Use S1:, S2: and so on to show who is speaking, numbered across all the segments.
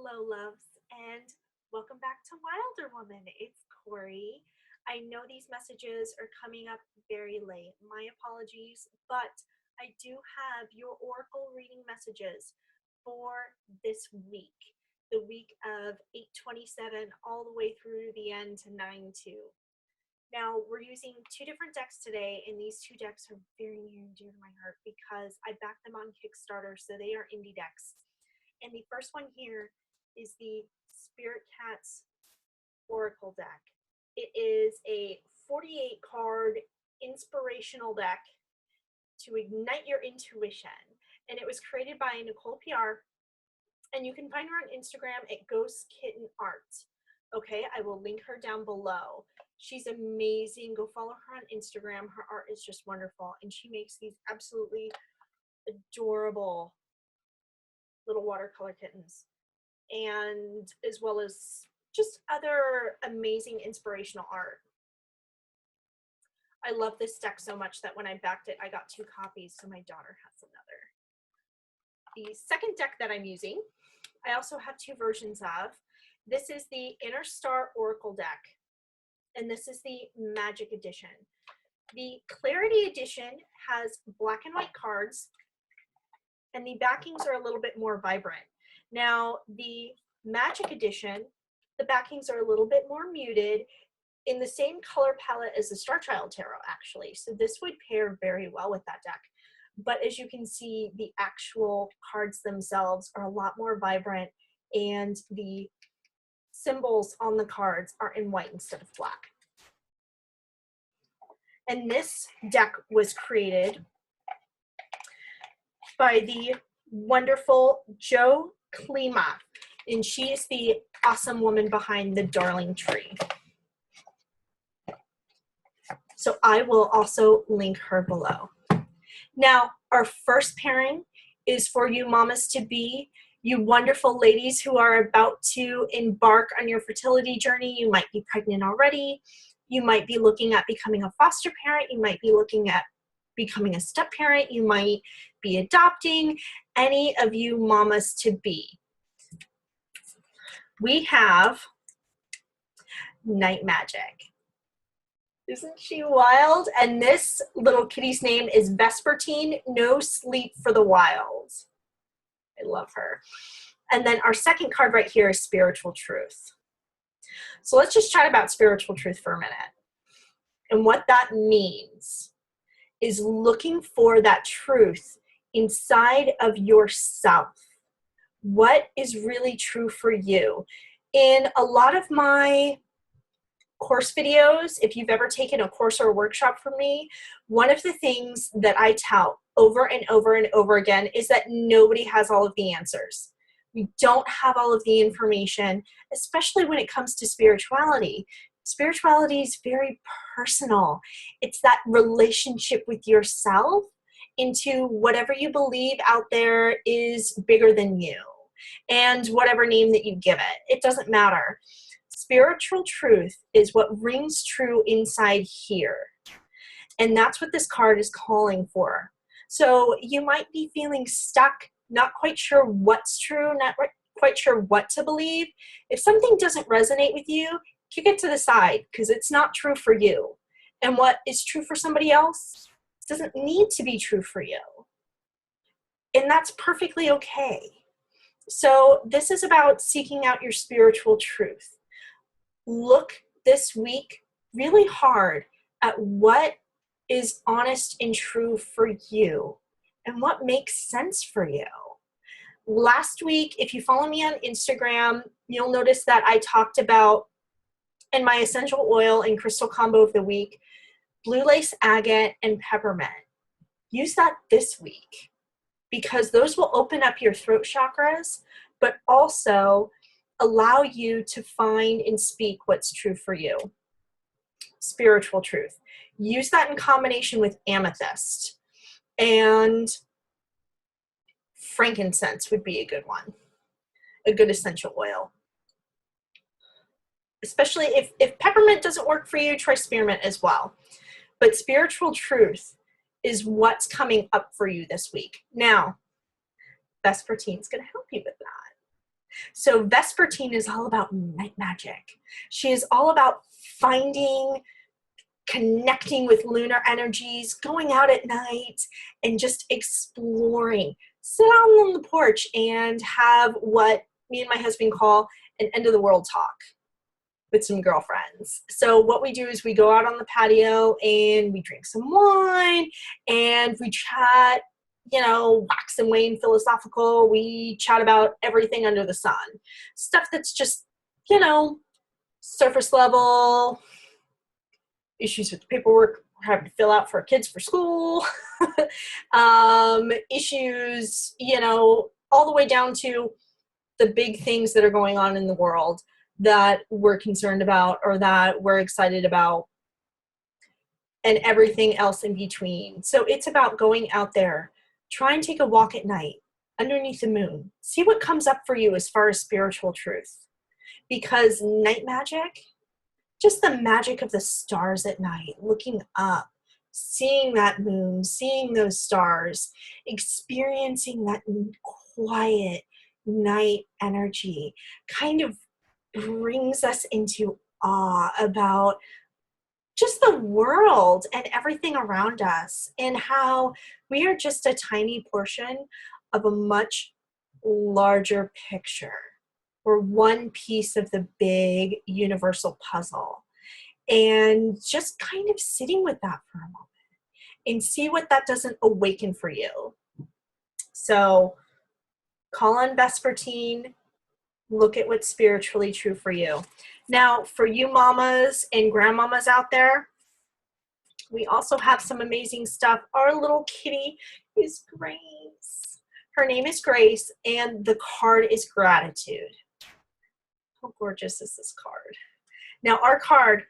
S1: Hello, loves, and welcome back to Wilder Woman. It's Corey. I know these messages are coming up very late. My apologies, but I do have your oracle reading messages for this week, the week of 8/27 all the way through the end to 9/2. Now, we're using two different decks today, and these two decks are very near and dear to my heart because I backed them on Kickstarter, so they are indie decks. And the first one here is the Spirit Cats Oracle deck. It is a 48 card inspirational deck to ignite your intuition. And it was created by Nicole PR. And you can find her on Instagram at Ghost Kitten Art. Okay, I will link her down below. She's amazing. Go follow her on Instagram. Her art is just wonderful. And she makes these absolutely adorable little watercolor kittens, and as well as just other amazing inspirational art. I love this deck so much that when I backed it, I got 2 copies, so my daughter has another. The second deck that I'm using, I also have 2 versions of. This is the Inner Star Oracle deck, and this is the Magic Edition. The Clarity Edition has black and white cards, and the backings are a little bit more vibrant. Now, the Magic Edition, the backings are a little bit more muted in the same color palette as the Star Child Tarot, actually. So this would pair very well with that deck. But as you can see, the actual cards themselves are a lot more vibrant, and the symbols on the cards are in white instead of black. And this deck was created by the wonderful Jo Klima, and she is the awesome woman behind the Darling Tree. So I will also link her below. Now, our first pairing is for you mamas to be, you wonderful ladies who are about to embark on your fertility journey. You might be pregnant already. You might be looking at becoming a foster parent. You might be looking at becoming a step parent. You might be adopting. Any of you mamas to be. We have Night Magic. Isn't she wild? And this little kitty's name is Vespertine, No Sleep for the Wild. I love her. And then our second card right here is Spiritual Truth. So let's just chat about spiritual truth for a minute. And what that means is looking for that truth inside of yourself. What is really true for you? In a lot of my course videos, if you've ever taken a course or a workshop from me, one of the things that I tout over and over and over again is that nobody has all of the answers. We don't have all of the information, especially when it comes to spirituality. Spirituality is very personal. It's that relationship with yourself into whatever you believe out there is bigger than you, and whatever name that you give it. It doesn't matter. Spiritual truth is what rings true inside here. And that's what this card is calling for. So you might be feeling stuck, not quite sure what's true, not quite sure what to believe. If something doesn't resonate with you, kick it to the side because it's not true for you. And what is true for somebody else doesn't need to be true for you. And that's perfectly okay. So this is about seeking out your spiritual truth. Look this week really hard at what is honest and true for you and what makes sense for you. Last week, if you follow me on Instagram, you'll notice that I talked about, in my essential oil and crystal combo of the week, blue lace agate and peppermint. Use that this week because those will open up your throat chakras, but also allow you to find and speak what's true for you. Spiritual truth. Use that in combination with amethyst, and frankincense would be a good one, a good essential oil. Especially if peppermint doesn't work for you, try spearmint as well. But spiritual truth is what's coming up for you this week. Now, Vespertine's going to help you with that. So Vespertine is all about night magic. She is all about finding, connecting with lunar energies, going out at night, and just exploring. Sit out on the porch and have what me and my husband call an end of the world talk with some girlfriends. So what we do is we go out on the patio and we drink some wine and we chat, wax and wane philosophical. We chat about everything under the sun. Stuff that's just, surface level, issues with the paperwork we're having to fill out for our kids for school, issues, all the way down to the big things that are going on in the world that we're concerned about or that we're excited about, and everything else in between. So it's about going out there, try and take a walk at night underneath the moon. See what comes up for you as far as spiritual truth. Because night magic, just the magic of the stars at night, looking up, seeing that moon, seeing those stars, experiencing that quiet night energy kind of brings us into awe about just the world and everything around us, and how we are just a tiny portion of a much larger picture. We're one piece of the big universal puzzle. And just kind of sitting with that for a moment and see what that doesn't awaken for you. So call on Vespertine, look at what's spiritually true for you. Now, for you mamas and grandmamas out there, we also have some amazing stuff. Our little kitty is Grace. Her name is Grace, and the card is gratitude. How gorgeous is this card? Now, our card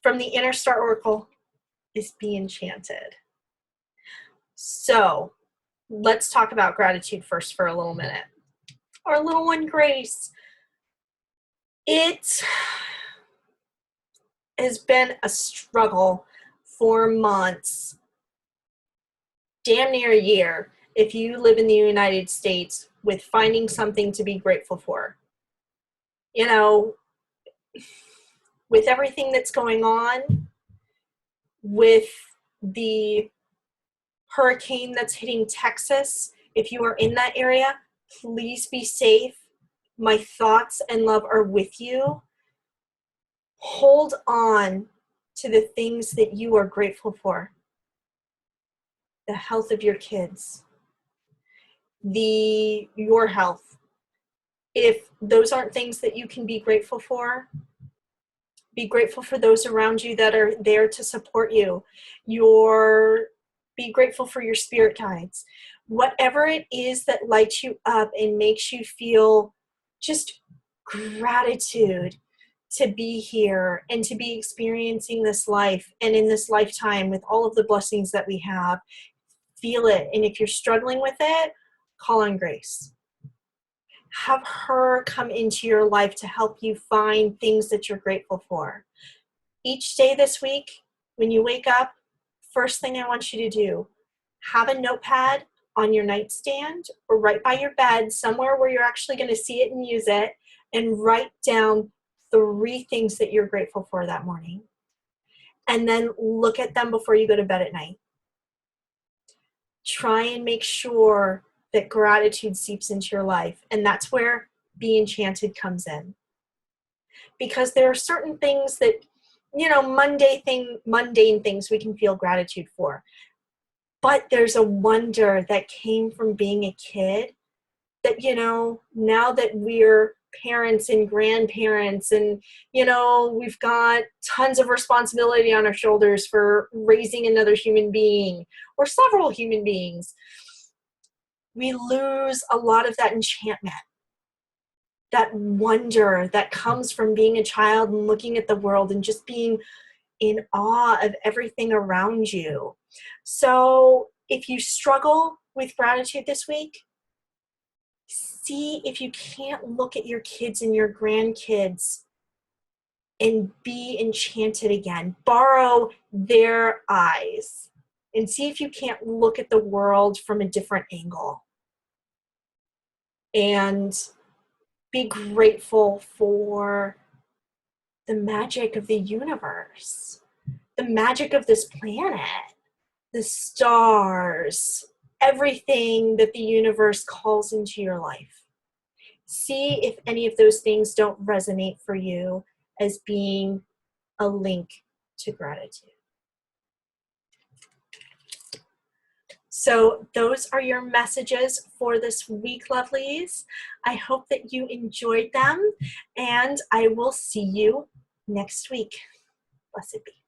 S1: from the Inner Star Oracle is Be Enchanted. So let's talk about gratitude first for a little minute. Our little one, Grace, it has been a struggle for months, damn near a year, if you live in the United States, with finding something to be grateful for. With everything that's going on, with the hurricane that's hitting Texas, if you are in that area, please be safe. My thoughts and love are with you. Hold on to the things that you are grateful for. The health of your kids, your health. If those aren't things that you can be grateful for, be grateful for those around you that are there to support you. Be grateful for your spirit guides. Whatever it is that lights you up and makes you feel just gratitude to be here and to be experiencing this life and in this lifetime with all of the blessings that we have. Feel it. And if you're struggling with it, call on Grace. Have her come into your life to help you find things that you're grateful for. Each day this week, when you wake up, first thing I want you to do, have a notepad on your nightstand or right by your bed, somewhere where you're actually going to see it and use it, and write down 3 things that you're grateful for that morning. And then look at them before you go to bed at night. Try and make sure that gratitude seeps into your life. And that's where Be Enchanted comes in. Because there are certain things that, mundane things we can feel gratitude for. But there's a wonder that came from being a kid that, now that we're parents and grandparents and, we've got tons of responsibility on our shoulders for raising another human being or several human beings, we lose a lot of that enchantment, that wonder that comes from being a child and looking at the world and just being in awe of everything around you. So if you struggle with gratitude this week, see if you can't look at your kids and your grandkids and be enchanted again. Borrow their eyes and see if you can't look at the world from a different angle. And Be grateful for the magic of the universe, the magic of this planet, the stars, everything that the universe calls into your life. See if any of those things don't resonate for you as being a link to gratitude. So those are your messages for this week, lovelies. I hope that you enjoyed them, and I will see you next week. Blessed be.